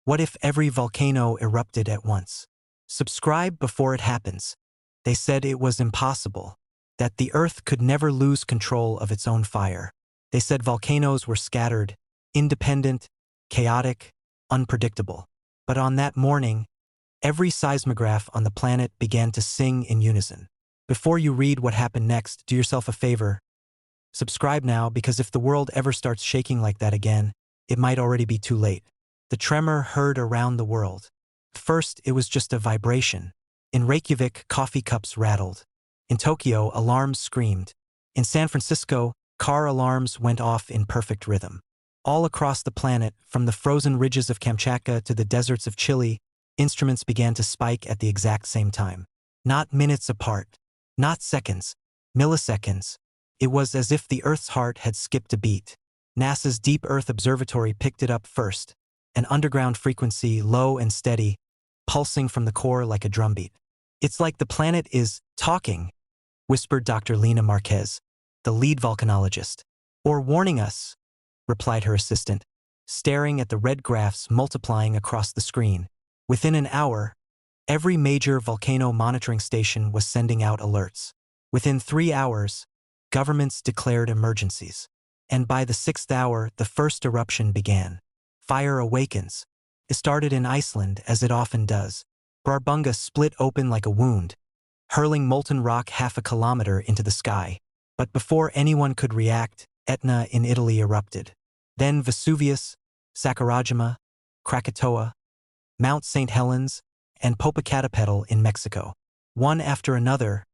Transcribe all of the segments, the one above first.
What if every volcano erupted at once? Subscribe before it happens. They said it was impossible, that the Earth could never lose control of its own fire. They said volcanoes were scattered, independent, chaotic, unpredictable. But on that morning, every seismograph on the planet began to sing in unison. Before you read what happened next, do yourself a favor. Subscribe now, because if the world ever starts shaking like that again, it might already be too late. The tremor heard around the world. First, it was just a vibration. In Reykjavik, coffee cups rattled. In Tokyo, alarms screamed. In San Francisco, car alarms went off in perfect rhythm. All across the planet, from the frozen ridges of Kamchatka to the deserts of Chile, instruments began to spike at the exact same time. Not minutes apart, not seconds, milliseconds. It was as if the Earth's heart had skipped a beat. NASA's Deep Earth Observatory picked it up first, an underground frequency, low and steady, pulsing from the core like a drumbeat. "It's like the planet is talking," whispered Dr. Lena Marquez, the lead volcanologist. "Or warning us," replied her assistant, staring at the red graphs multiplying across the screen. Within an hour, every major volcano monitoring station was sending out alerts. Within 3 hours, governments declared emergencies. And by the 6th hour, the first eruption began. Fire awakens. It started in Iceland, as it often does. Brarbunga split open like a wound, hurling molten rock half a kilometer into the sky. But before anyone could react, Etna in Italy erupted. Then Vesuvius, Sakarajima, Krakatoa, Mount St. Helens, and Popocatépetl in Mexico. One after another,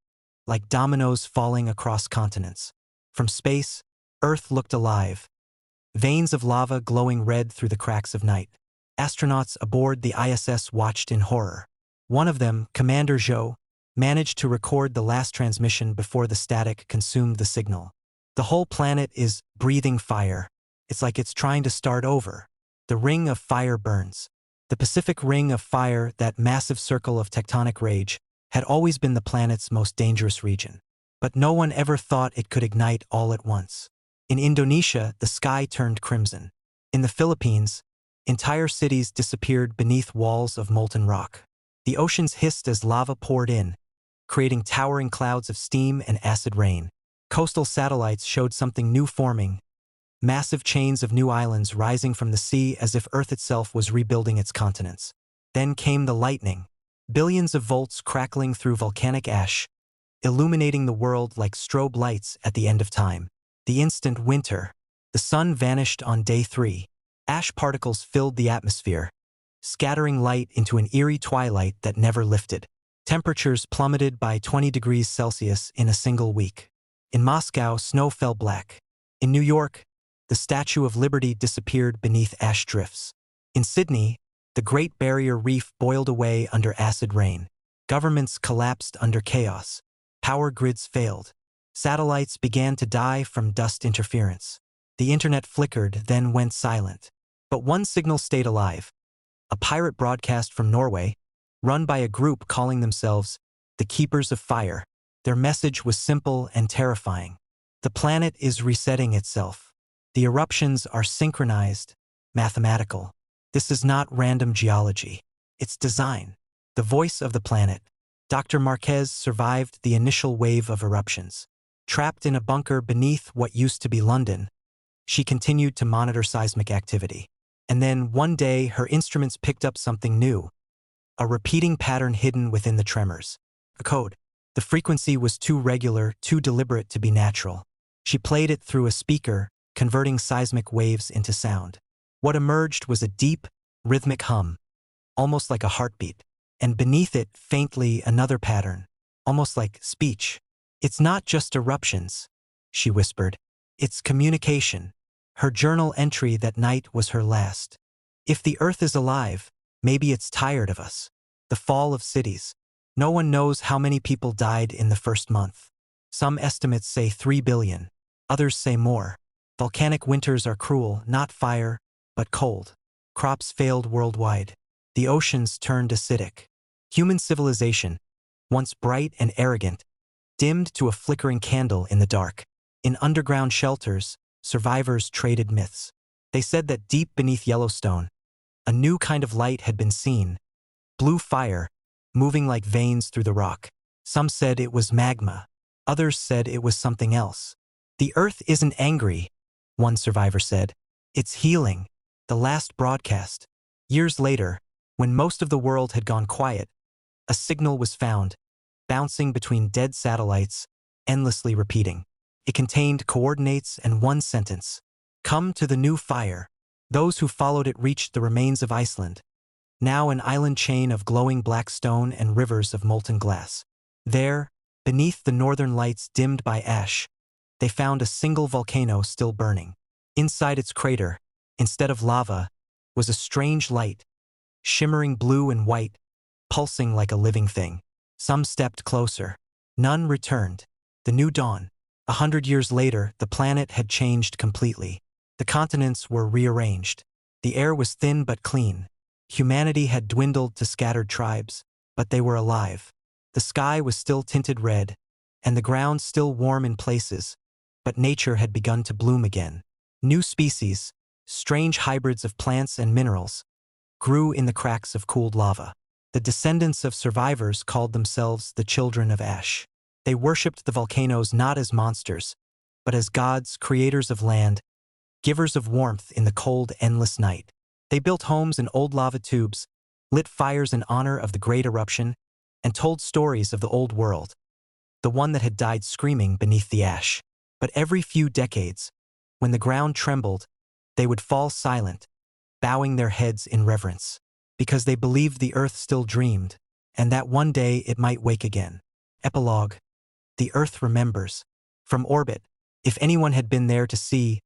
like dominoes falling across continents. From space, Earth looked alive. Veins of lava glowing red through the cracks of night. Astronauts aboard the ISS watched in horror. One of them, Commander Zhou, managed to record the last transmission before the static consumed the signal. "The whole planet is breathing fire. It's like it's trying to start over. The ring of fire burns." The Pacific Ring of Fire, that massive circle of tectonic rage, had always been the planet's most dangerous region. But no one ever thought it could ignite all at once. In Indonesia, the sky turned crimson. In the Philippines, entire cities disappeared beneath walls of molten rock. The oceans hissed as lava poured in, creating towering clouds of steam and acid rain. Coastal satellites showed something new forming, massive chains of new islands rising from the sea as if Earth itself was rebuilding its continents. Then came the lightning, billions of volts crackling through volcanic ash, illuminating the world like strobe lights at the end of time. The instant winter. The sun vanished on day 3. Ash particles filled the atmosphere, scattering light into an eerie twilight that never lifted. Temperatures plummeted by 20 degrees Celsius in a single week. In Moscow, snow fell black. In New York, the Statue of Liberty disappeared beneath ash drifts. In Sydney, the Great Barrier Reef boiled away under acid rain. Governments collapsed under chaos. Power grids failed. Satellites began to die from dust interference. The internet flickered, then went silent. But one signal stayed alive. A pirate broadcast from Norway, run by a group calling themselves the Keepers of Fire. Their message was simple and terrifying. The planet is resetting itself. The eruptions are synchronized, mathematical. This is not random geology. It's design. The voice of the planet. Dr. Marquez survived the initial wave of eruptions. Trapped in a bunker beneath what used to be London, she continued to monitor seismic activity. And then, one day, her instruments picked up something new. A repeating pattern hidden within the tremors. A code. The frequency was too regular, too deliberate to be natural. She played it through a speaker, converting seismic waves into sound. What emerged was a deep, rhythmic hum, almost like a heartbeat. And beneath it, faintly, another pattern, almost like speech. "It's not just eruptions," she whispered. "It's communication." Her journal entry that night was her last. "If the Earth is alive, maybe it's tired of us." The fall of cities. No one knows how many people died in the first month. Some estimates say 3 billion. Others say more. Volcanic winters are cruel, not fire, but cold. Crops failed worldwide. The oceans turned acidic. Human civilization, once bright and arrogant, dimmed to a flickering candle in the dark. In underground shelters, survivors traded myths. They said that deep beneath Yellowstone, A new kind of light had been seen, blue fire, moving like veins through the rock. Some said it was magma. Others said it was something else. The Earth isn't angry, one survivor said. It's healing. The last broadcast. Years later, when most of the world had gone quiet, a signal was found, bouncing between dead satellites, endlessly repeating. It contained coordinates and one sentence. Come to the new fire. Those who followed it reached the remains of Iceland, now an island chain of glowing black stone and rivers of molten glass. There, beneath the northern lights dimmed by ash, they found a single volcano still burning. Inside its crater, instead of lava, was a strange light, shimmering blue and white, pulsing like a living thing. Some stepped closer. None returned. The new dawn. 100 years later, the planet had changed completely. The continents were rearranged. The air was thin but clean. Humanity had dwindled to scattered tribes, but they were alive. The sky was still tinted red, and the ground still warm in places, but nature had begun to bloom again. New species, strange hybrids of plants and minerals, grew in the cracks of cooled lava. The descendants of survivors called themselves the Children of Ash. They worshipped the volcanoes not as monsters, but as gods, creators of land, givers of warmth in the cold, endless night. They built homes in old lava tubes, lit fires in honor of the great eruption, and told stories of the old world, the one that had died screaming beneath the ash. But every few decades, when the ground trembled, they would fall silent, bowing their heads in reverence, because they believed the earth still dreamed, and that one day it might wake again. Epilogue. The earth remembers. From orbit, if anyone had been there to see,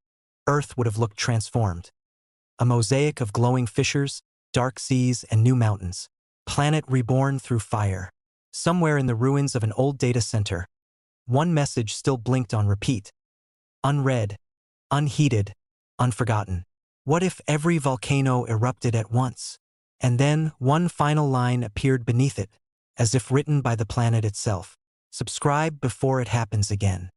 Earth would have looked transformed. A mosaic of glowing fissures, dark seas, and new mountains. Planet reborn through fire. Somewhere in the ruins of an old data center, one message still blinked on repeat. Unread, unheeded, unforgotten. What if every volcano erupted at once? And then one final line appeared beneath it, as if written by the planet itself. Subscribe before it happens again.